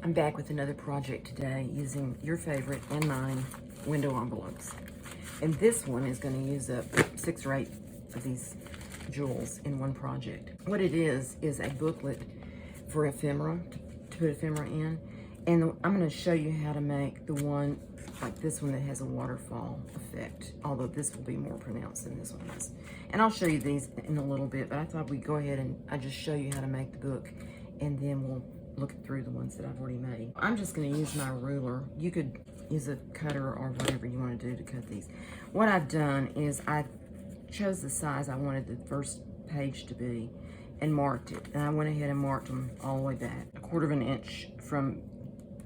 I'm back with another project today using your favorite and mine window envelopes. And this one is going to use up 6 or 8 of these jewels in one project. What it is a booklet for ephemera, to put ephemera in. And I'm going to show you how to make the one like this one that has a waterfall effect, although this will be more pronounced than this one is. And I'll show you these in a little bit, but I thought we'd go ahead and I just show you how to make the book, and then we'll look through the ones that I've already made. I'm just going to use my ruler. You could use a cutter or whatever you want to do to cut these. What I've done is I chose the size I wanted the first page to be and marked it. And I went ahead and marked them all the way back, 1/4 inch from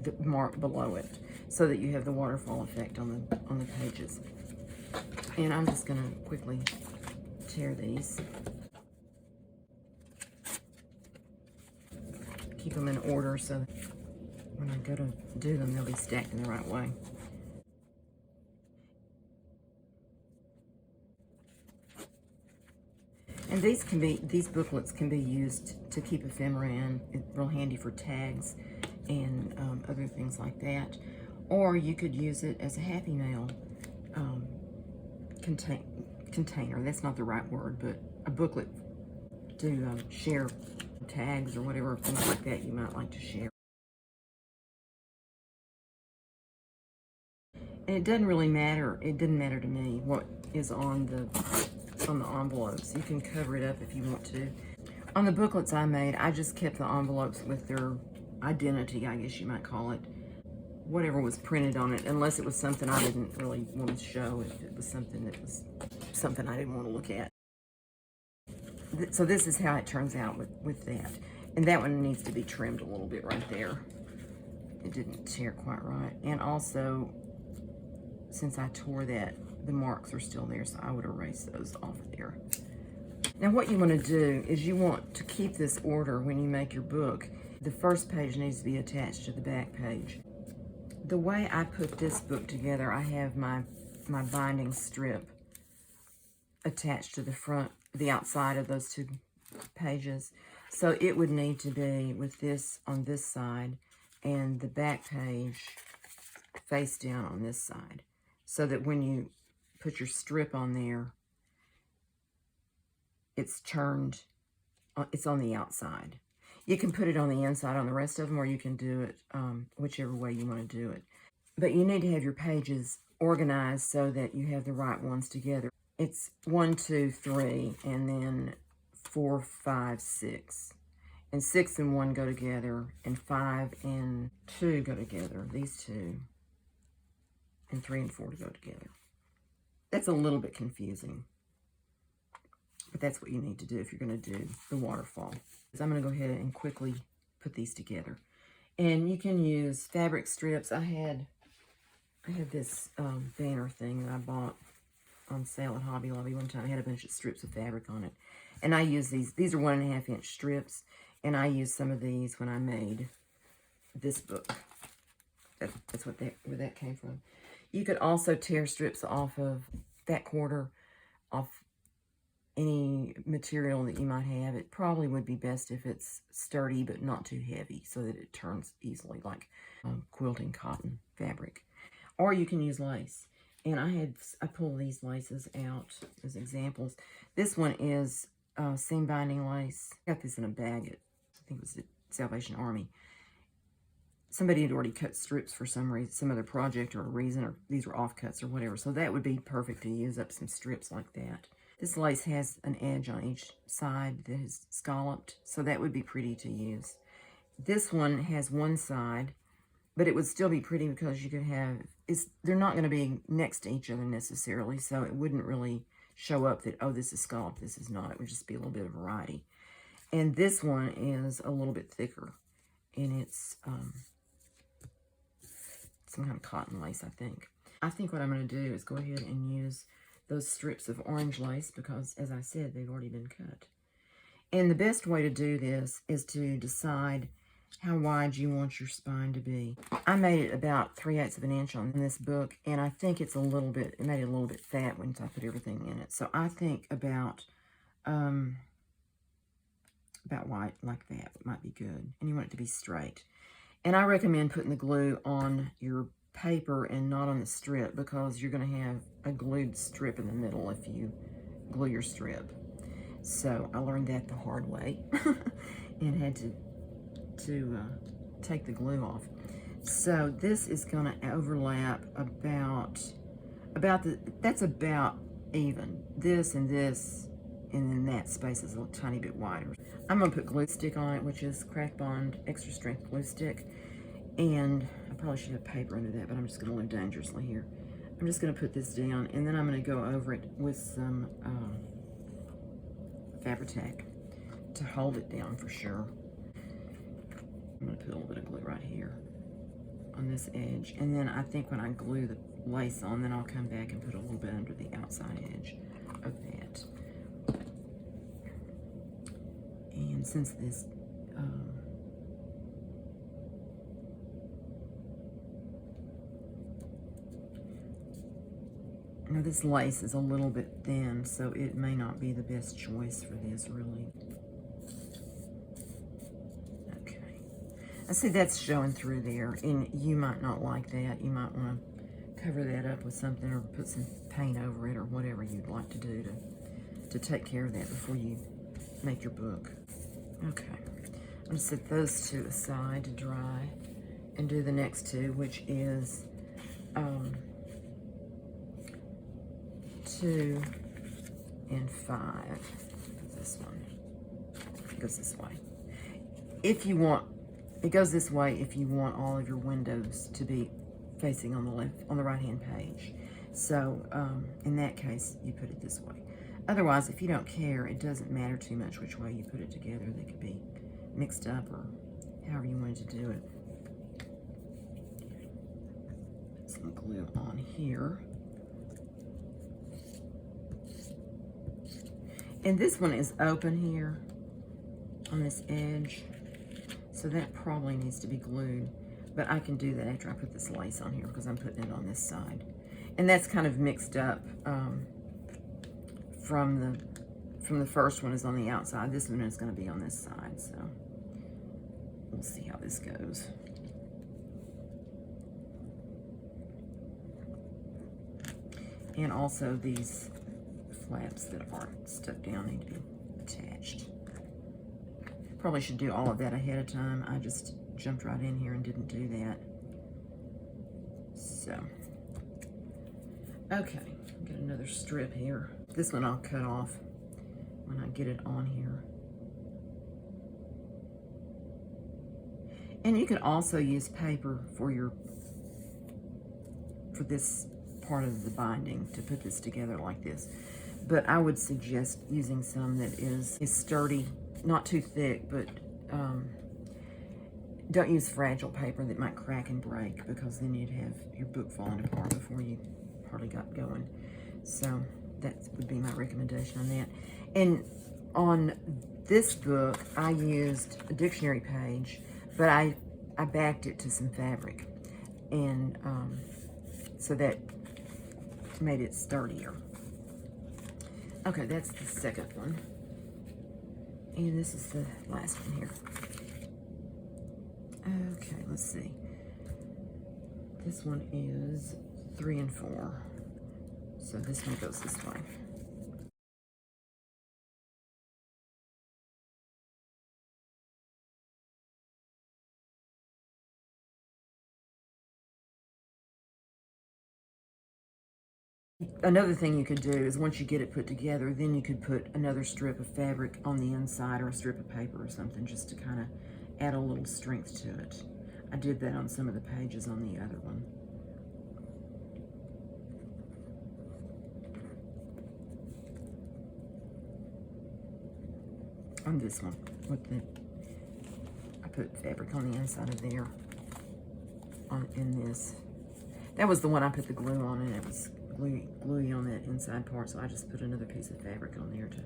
the mark below it, so that you have the waterfall effect on the pages. And I'm just going to quickly tear these. Keep them in order so that when I go to do them, they'll be stacked in the right way. And these booklets can be used to keep ephemera in. It's real handy for tags and other things like that. Or you could use it as a Happy Mail container. That's not the right word, but a booklet to share tags or whatever, things like that you might like to share. And it doesn't really matter, it didn't matter to me what is on the envelopes. You can cover it up if you want to. On the booklets I made, I just kept the envelopes with their identity, I guess you might call it. Whatever was printed on it, unless it was something I didn't really want to show, if it was something that was something I didn't want to look at. So this is how it turns out with that. And that one needs to be trimmed a little bit right there. It didn't tear quite right. And also, since I tore that, the marks are still there, so I would erase those off of there. Now what you want to do is you want to keep this order when you make your book. The first page needs to be attached to the back page. The way I put this book together, I have my binding strip attached to the front, the outside of those 2 pages. So it would need to be with this on this side and the back page face down on this side, so that when you put your strip on there, it's turned, it's on the outside. You can put it on the inside on the rest of them, or you can do it whichever way you want to do it. But you need to have your pages organized so that you have the right ones together. It's 1, 2, 3, and then 4, 5, 6. And 6 and 1 go together, and 5 and 2 go together, these 2. And 3 and 4 go together. That's a little bit confusing, but that's what you need to do if you're going to do the waterfall. So I'm going to go ahead and quickly put these together. And you can use fabric strips. I had this banner thing that I bought on sale at Hobby Lobby one time. I had a bunch of strips of fabric on it. And I use these. These are 1.5 inch strips. And I used some of these when I made this book. That's where that came from. You could also tear strips off of that quarter, off any material that you might have. It probably would be best if it's sturdy but not too heavy, so that it turns easily, like quilting cotton fabric. Or you can use lace. And I pulled these laces out as examples. This one is seam binding lace. I got this in a bag at, I think it was at Salvation Army. Somebody had already cut strips for some reason, some other project or a reason, or these were offcuts or whatever. So that would be perfect to use up some strips like that. This lace has an edge on each side that is scalloped, so that would be pretty to use. This one has one side, but it would still be pretty because you could have, they're not going to be next to each other necessarily, so it wouldn't really show up that, oh, this is scalloped, this is not. It would just be a little bit of variety. And this one is a little bit thicker, and it's some kind of cotton lace, I think. I think what I'm going to do is go ahead and use those strips of orange lace because, as I said, they've already been cut. And the best way to do this is to decide how wide you want your spine to be. I made it about 3/8 of an inch on this book, and I think it's a little bit, it made it a little bit fat once I put everything in it. So I think about wide like that might be good. And you want it to be straight. And I recommend putting the glue on your paper and not on the strip, because you're going to have a glued strip in the middle if you glue your strip. So I learned that the hard way and had to take the glue off. So this is going to overlap that's about even. This and this, and then that space is a tiny bit wider. I'm going to put glue stick on it, which is Craft Bond Extra Strength Glue Stick. And I probably should have paper under that, but I'm just going to live dangerously here. I'm just going to put this down, and then I'm going to go over it with some Fabri-Tac to hold it down for sure. I'm going to put a little bit of glue right here on this edge, and then I think when I glue the lace on, then I'll come back and put a little bit under the outside edge of that. And since this now this lace is a little bit thin, so it may not be the best choice for this, really. Okay. I see that's showing through there, and you might not like that. You might want to cover that up with something, or put some paint over it, or whatever you'd like to do to take care of that before you make your book. Okay. I'm going to set those two aside to dry and do the next two, which is 2 and 5. This one goes this way. If you want, it goes this way if you want all of your windows to be facing on the right hand page. So in that case, you put it this way. Otherwise, if you don't care, it doesn't matter too much which way you put it together. They could be mixed up or however you wanted to do it. Put some glue on here. And this one is open here on this edge, so that probably needs to be glued. But I can do that after I put this lace on here, because I'm putting it on this side. And that's kind of mixed up from the first one is on the outside. This one is going to be on this side, so we'll see how this goes. And also these flaps that aren't stuck down need to be attached. Probably should do all of that ahead of time. I just jumped right in here and didn't do that. So, okay, get another strip here. This one I'll cut off when I get it on here. And you can also use paper for this part of the binding to put this together like this. But I would suggest using some that is sturdy, not too thick, but don't use fragile paper that might crack and break, because then you'd have your book falling apart before you hardly got going. So that would be my recommendation on that. And on this book, I used a dictionary page, but I backed it to some fabric, and so that made it sturdier. Okay, that's the second one. And this is the last one here. Okay, let's see. This one is 3 and 4. So this one goes this way. Another thing you could do is once you get it put together, then you could put another strip of fabric on the inside, or a strip of paper or something, just to kind of add a little strength to it. I did that on some of the pages on the other one. On this one, I put fabric on the inside of there, in this. That was the one I put the glue on, and it was gluey on that inside part, so I just put another piece of fabric on there to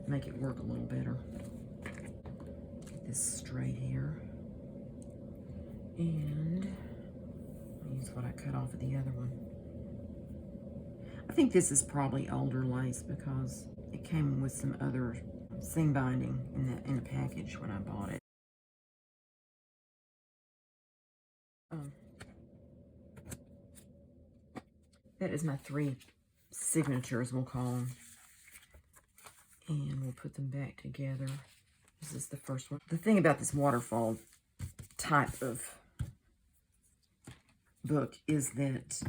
make it work a little better. Get this straight here, and I'll use what I cut off of the other one. I think this is probably older lace, because it came with some other seam binding in the package when I bought it. That is my 3 signatures, we'll call them. And we'll put them back together. This is the first one. The thing about this waterfall type of book is that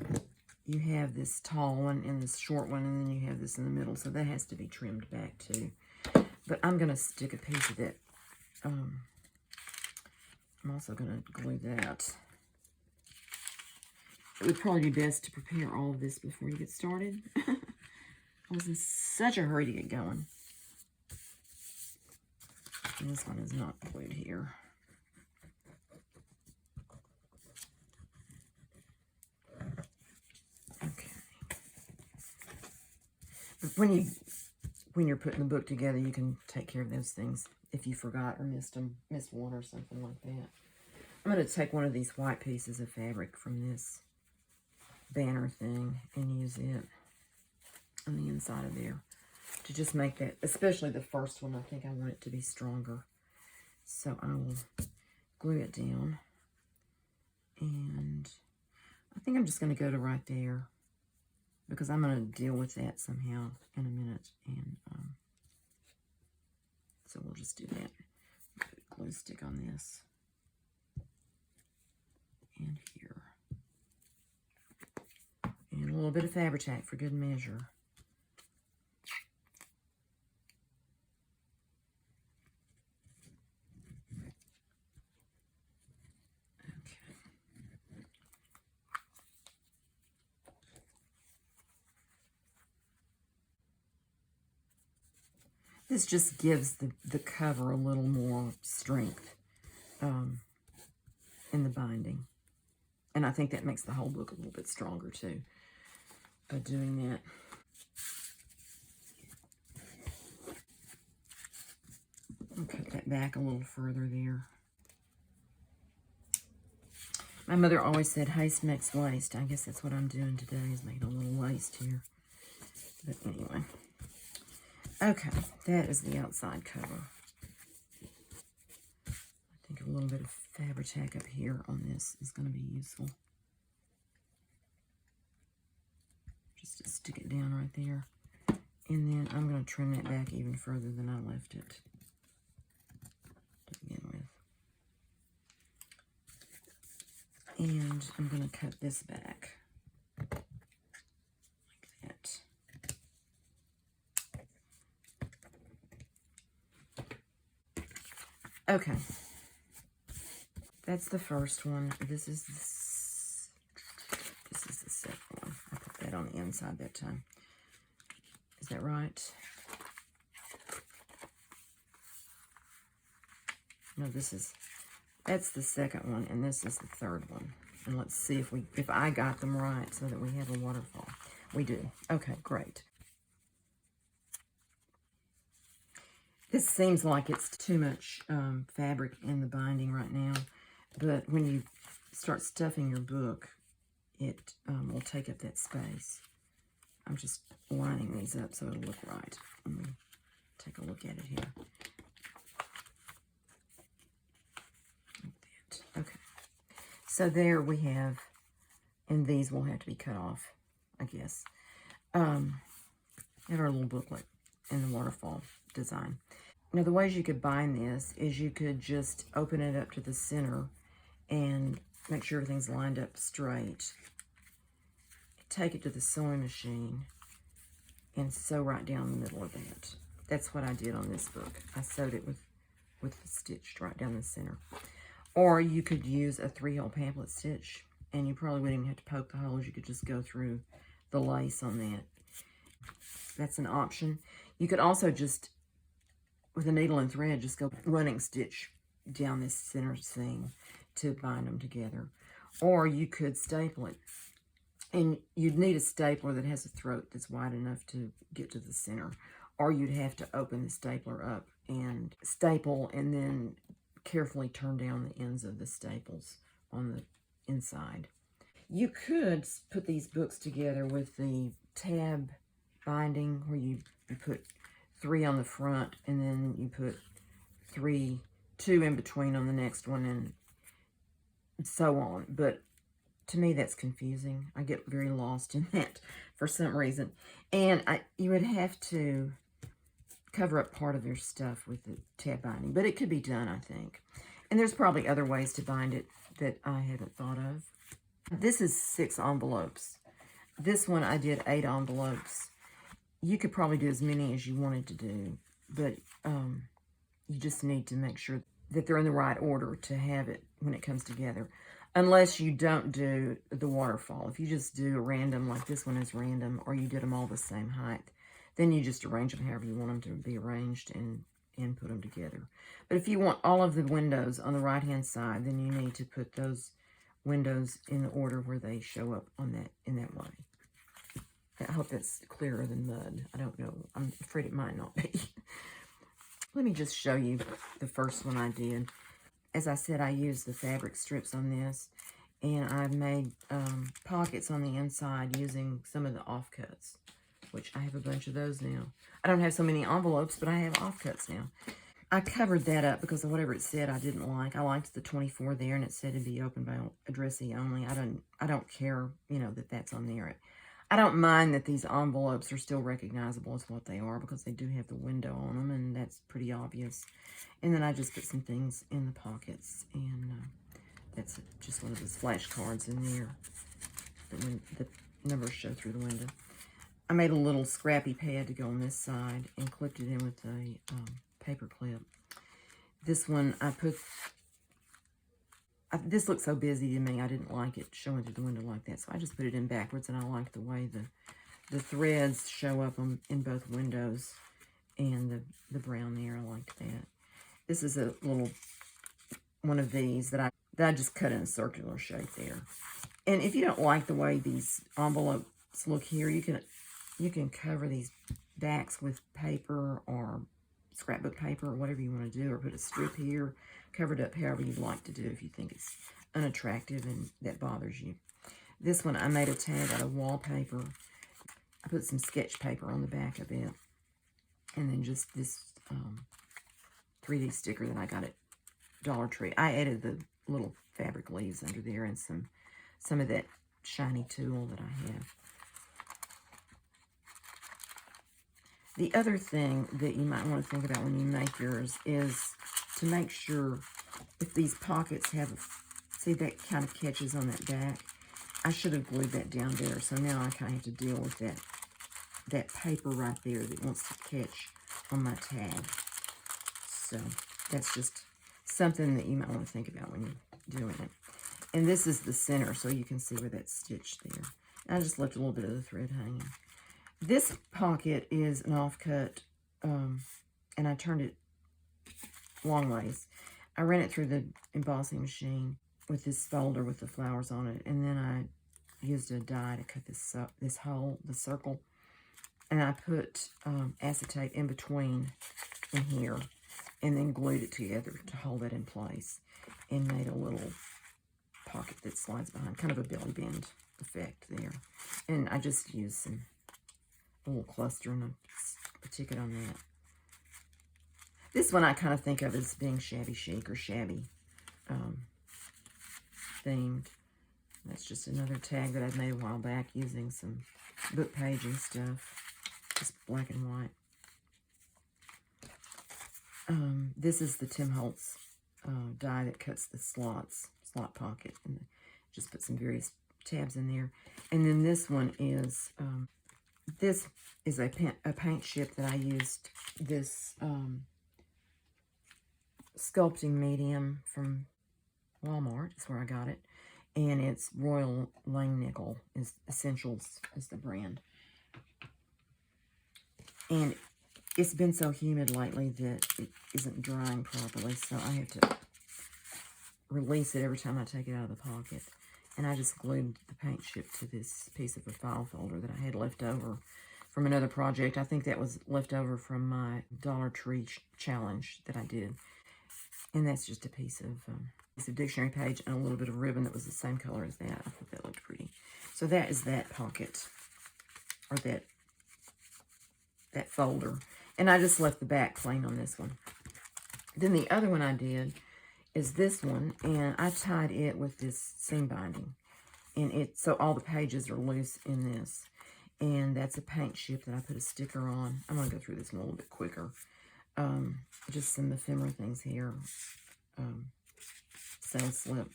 you have this tall one and this short one, and then you have this in the middle, so that has to be trimmed back too. But I'm going to stick a piece of that. I'm also going to glue that. It would probably be best to prepare all of this before you get started. I was in such a hurry to get going. And this one is not glued here. Okay. But when you're putting the book together, you can take care of those things if you forgot or missed one or something like that. I'm going to take one of these white pieces of fabric from this banner thing and use it on the inside of there to just make that, especially the first one. I think I want it to be stronger. So I will glue it down. And I think I'm just going to go to right there, because I'm going to deal with that somehow in a minute. And so we'll just do that. Put a glue stick on this. And here. And a little bit of Fabri-Tac for good measure. This just gives the cover a little more strength in the binding. And I think that makes the whole book a little bit stronger too by doing that. I'll cut that back a little further there. My mother always said haste makes waste. I guess that's what I'm doing today, is making a little waste here. But anyway. Okay, that is the outside cover. I think a little bit of Fabri-Tac up here on this is going to be useful. Just to stick it down right there. And then I'm going to trim that back even further than I left it to begin with. And I'm going to cut this back like that. Okay, that's the first one. This is the second one. I put that on the inside that time. Is that right? No, that's the second one, and this is the third one. And let's see if I got them right so that we have a waterfall. We do. Okay, great. This seems like it's too much fabric in the binding right now, but when you start stuffing your book, it will take up that space. I'm just lining these up so it'll look right. Let me take a look at it here. Like that. Okay. So there we have, and these will have to be cut off, I guess. And our little booklet in the waterfall design. Now, the ways you could bind this is you could just open it up to the center and make sure everything's lined up straight. Take it to the sewing machine and sew right down the middle of it. That's what I did on this book. I sewed it with stitched right down the center. Or you could use a 3-hole pamphlet stitch, and you probably wouldn't even have to poke the holes. You could just go through the lace on that. That's an option. You could also just, with a needle and thread, just go running stitch down this center seam to bind them together. Or you could staple it. And you'd need a stapler that has a throat that's wide enough to get to the center. Or you'd have to open the stapler up and staple and then carefully turn down the ends of the staples on the inside. You could put these books together with the tab binding, where you put 3 on the front, and then you put 2 in between on the next one, and so on. But to me, that's confusing. I get very lost in that for some reason. And you would have to cover up part of your stuff with the tab binding, but it could be done, I think. And there's probably other ways to bind it that I haven't thought of. This is 6 envelopes. This one I did 8 envelopes. You could probably do as many as you wanted to do, but you just need to make sure that they're in the right order to have it when it comes together. Unless you don't do the waterfall. If you just do a random, like this one is random, or you did them all the same height, then you just arrange them however you want them to be arranged and put them together. But if you want all of the windows on the right-hand side, then you need to put those windows in the order where they show up on that in that way. I hope that's clearer than mud. I don't know. I'm afraid it might not be. Let me just show you the first one I did. As I said, I used the fabric strips on this, and I've made pockets on the inside using some of the offcuts, which I have a bunch of those now. I don't have so many envelopes, but I have offcuts now. I covered that up because of whatever it said I didn't like. I liked the 24 there, and it said to be opened by addressee only. I don't care, you know, that that's on there. I don't mind that these envelopes are still recognizable as what they are because they do have the window on them, and that's pretty obvious. And then I just put some things in the pockets, and that's just one of those flashcards in there that when the numbers show through the window. I made a little scrappy pad to go on this side and clipped it in with a paper clip. This one this looks so busy to me, I didn't like it showing through the window like that, so I just put it in backwards, and I like the way the threads show up in both windows, and the brown there, I like that. This is a little one of these that I just cut in a circular shape there. And if you don't like the way these envelopes look here, you can cover these backs with paper or scrapbook paper or whatever you want to do, or put a strip here, cover it up however you'd like to do if you think it's unattractive and that bothers you. This one, I made a tag out of wallpaper. I put some sketch paper on the back of it, and then just this 3D sticker that I got at Dollar Tree. I added the little fabric leaves under there and some of that shiny tulle that I have. The other thing that you might want to think about when you make yours is to make sure if these pockets have, see that kind of catches on that back. I should have glued that down there, so now I kind of have to deal with that paper right there that wants to catch on my tag. So that's just something that you might want to think about when you're doing it. And this is the center, so you can see where that's stitched there. And I just left a little bit of the thread hanging. This pocket is an offcut, and I turned it long ways. I ran it through the embossing machine with this folder with the flowers on it, and then I used a die to cut this hole, the circle, and I put acetate in between in here, and then glued it together to hold it in place, and made a little pocket that slides behind, kind of a belly band effect there. And I just used a little cluster and a ticket on that. This one I kind of think of as being shabby chic or shabby themed. That's just another tag that I made a while back using some book paging stuff, just black and white. This is the Tim Holtz die that cuts the slot pocket, and just put some various tabs in there. And then this one is a paint chip that I used this sculpting medium from Walmart. Is where I got it, and it's Royal Langnickel is Essentials is the brand. And it's been so humid lately that it isn't drying properly, so I have to release it every time I take it out of the pocket. And I just glued the paint chip to this piece of a file folder that I had left over from another project. I think that was left over from my Dollar Tree challenge that I did. And that's just a piece of dictionary page and a little bit of ribbon that was the same color as that. I thought that looked pretty. So that is that pocket, or that folder. And I just left the back plain on this one. Then the other one I did is this one, and I tied it with this seam binding. And so all the pages are loose in this. And that's a paint chip that I put a sticker on. I'm going to go through this a little bit quicker. Just some ephemera things here. Sales slip.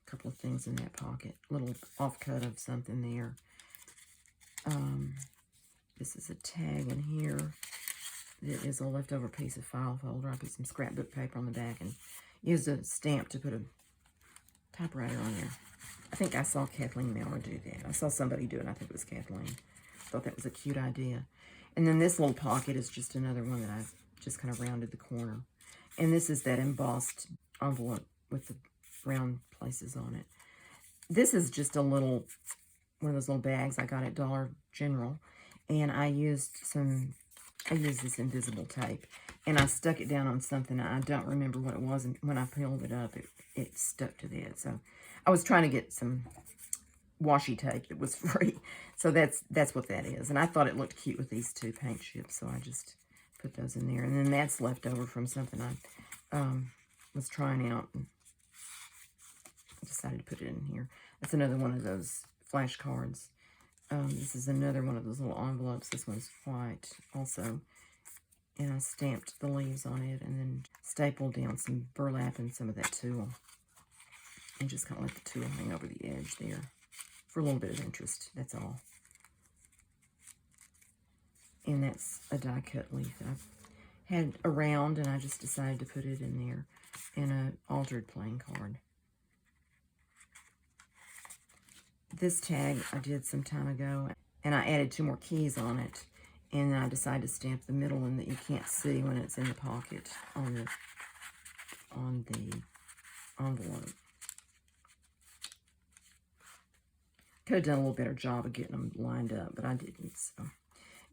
A couple of things in that pocket. Little offcut of something there. This is a tag in here. It is a leftover piece of file folder. I put some scrapbook paper on the back and used a stamp to put a typewriter on there. I think I saw Kathleen Miller do that. I saw somebody do it. I think it was Kathleen. Thought that was a cute idea. And then this little pocket is just another one that I just kind of rounded the corner. And this is that embossed envelope with the round places on it. This is just a little, one of those little bags I got at Dollar General. And I used this invisible tape. And I stuck it down on something. I don't remember what it was. And when I peeled it up, it stuck to that. So I was trying to get some washi tape that was free. So that's what that is. And I thought it looked cute with these two paint chips. So I just put those in there. And then that's left over from something I was trying out. And I decided to put it in here. That's another one of those flashcards. This is another one of those little envelopes. This one's white also. And I stamped the leaves on it and then stapled down some burlap and some of that tulle. And just kind of let the tulle hang over the edge there for a little bit of interest. That's all. And that's a die cut leaf that I had around, and I just decided to put it in there. And an altered playing card. This tag I did some time ago, and I added 2 more keys on it. And then I decided to stamp the middle one that you can't see when it's in the pocket on the envelope. Could have done a little better job of getting them lined up, but I didn't. So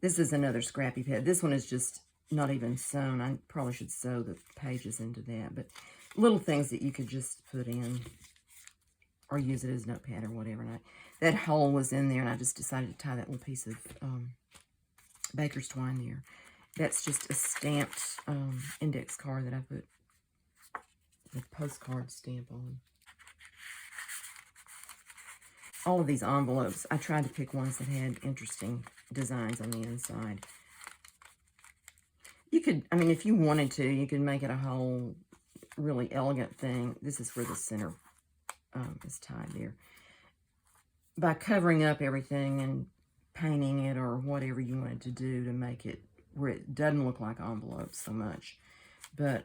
this is another scrappy pad. This one is just not even sewn. I probably should sew the pages into that, but little things that you could just put in or use it as a notepad or whatever. And that hole was in there, and I just decided to tie that little piece of baker's twine there. That's just a stamped index card that I put the postcard stamp on. All of these envelopes, I tried to pick ones that had interesting designs on the inside. You could, I mean, if you wanted to, you could make it a whole really elegant thing. This is where the center is tied there. By covering up everything and painting it or whatever you wanted to do to make it where it doesn't look like envelopes so much. But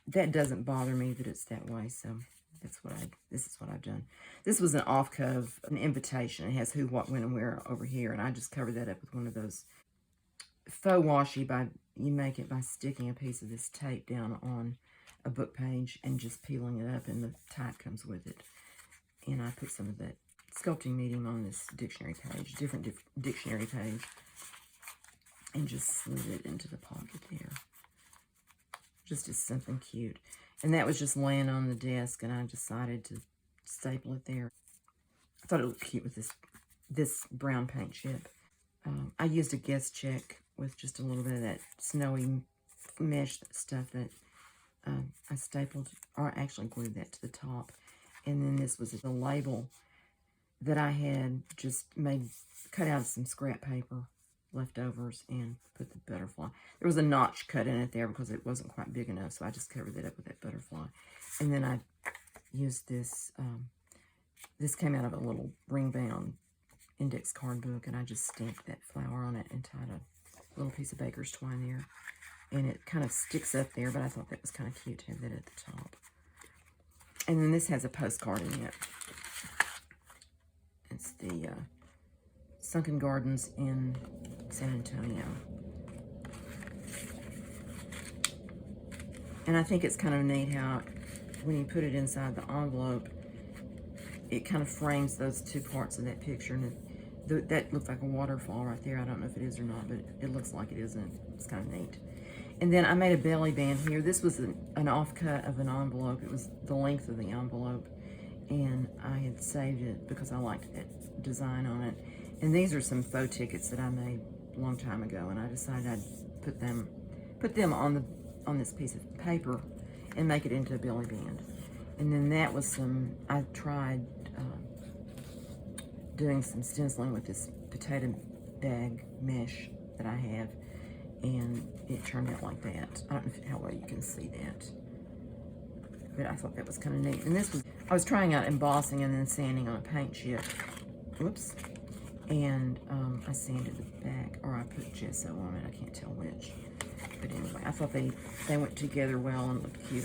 that doesn't bother me that it's that way, so this is what I've done. This was an offcut, an invitation. It has who, what, when, and where over here, and I just covered that up with one of those faux washi. You make it by sticking a piece of this tape down on a book page and just peeling it up, and the type comes with it. And I put some of that sculpting medium on this dictionary page, different dictionary page, and just slid it into the pocket there. Just as something cute. And that was just laying on the desk, and I decided to staple it there. I thought it looked cute with this brown paint chip. I used a guest check with just a little bit of that snowy mesh stuff that I stapled, or I actually glued that to the top. And then this was the label that I had just cut out of some scrap paper leftovers and put the butterfly. There was a notch cut in it there because it wasn't quite big enough, so I just covered it up with that butterfly. And then I used this, this came out of a little ring-bound index card book, and I just stamped that flower on it and tied a little piece of baker's twine there. And it kind of sticks up there, but I thought that was kind of cute to have that at the top. And then this has a postcard in it. It's the Sunken Gardens in San Antonio. And I think it's kind of neat how when you put it inside the envelope, it kind of frames those two parts of that picture. And that looks like a waterfall right there. I don't know if it is or not, but it looks like it is, and it's kind of neat. And then I made a belly band here. This was an offcut of an envelope. It was the length of the envelope, and I had saved it because I liked that design on it. And these are some faux tickets that I made a long time ago, and I decided I'd put them on this piece of paper and make it into a belly band. And then that was I tried doing some stenciling with this potato bag mesh that I have, and it turned out like that. I don't know how well you can see that, but I thought that was kind of neat. And this was, I was trying out embossing and then sanding on a paint chip. Whoops. And I sanded the back, or I put gesso on it. I can't tell which. But anyway, I thought they went together well and looked cute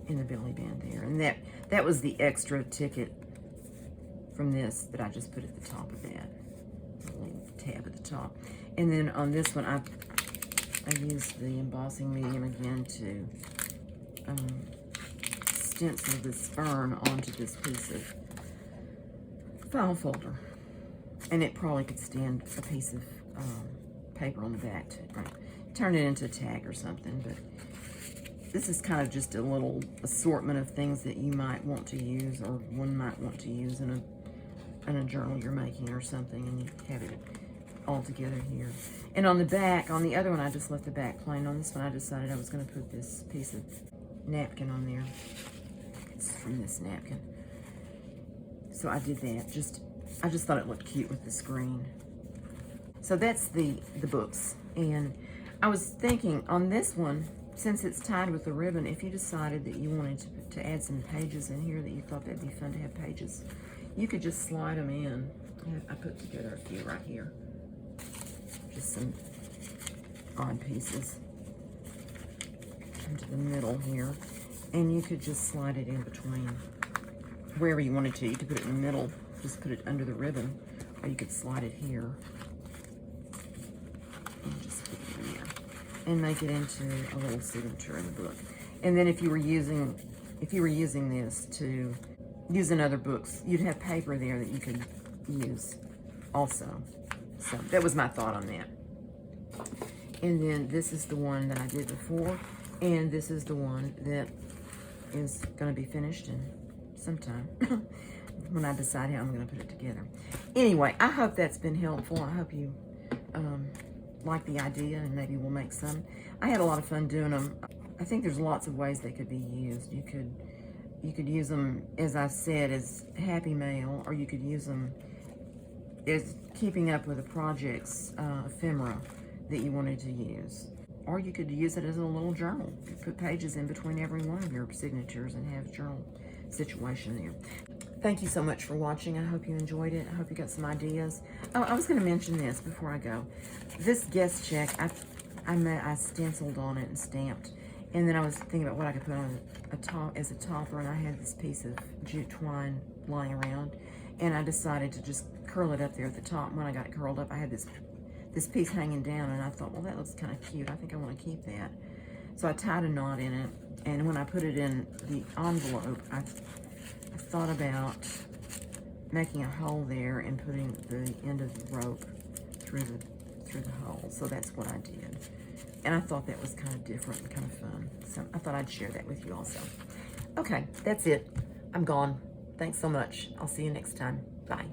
in the belly band there. And that was the extra ticket from this that I just put at the top of that. A little tab at the top. And then on this one, I used the embossing medium again to stencil this fern onto this piece of file folder. And it probably could stand a piece of paper on the back to turn it into a tag or something. But this is kind of just a little assortment of things that you might want to use, or one might want to use in a journal you're making or something, and you have it all together here. And on the back, on the other one, I just left the back plain. On this one, I decided I was going to put this piece of napkin on there. It's from this napkin. So I did that. I just thought it looked cute with this green. So that's the books. And I was thinking on this one, since it's tied with the ribbon, if you decided that you wanted to add some pages in here, that you thought that'd be fun to have pages, you could just slide them in. I put together a few right here. Just some odd pieces into the middle here. And you could just slide it in between wherever you wanted to. You could put it in the middle, just put it under the ribbon, or you could slide it here and just put it in there and make it into a little signature in the book. And then if you were using this to use in other books, you'd have paper there that you could use also. So that was my thought on that. And then this is the one that I did before, and this is the one that is going to be finished in sometime when I decide how I'm going to put it together. Anyway, I hope that's been helpful. I hope you like the idea, and maybe we'll make some. I had a lot of fun doing them. I think there's lots of ways they could be used. You could use them, as I said, as happy mail, or you could use them as keeping up with the project's ephemera that you wanted to use. Or you could use it as a little journal. You put pages in between every one of your signatures and have a journal situation there. Thank you so much for watching. I hope you enjoyed it. I hope you got some ideas. Oh, I was going to mention this before I go. This guest check, I stenciled on it and stamped. And then I was thinking about what I could put on as a topper, and I had this piece of jute twine lying around, and I decided to just curl it up there at the top. And when I got it curled up, I had this piece hanging down, and I thought, well, that looks kind of cute. I think I want to keep that. So I tied a knot in it, and when I put it in the envelope, I thought about making a hole there and putting the end of the rope through the hole. So that's what I did. And I thought that was kind of different and kind of fun. So I thought I'd share that with you also. Okay, that's it. I'm gone. Thanks so much. I'll see you next time. Bye.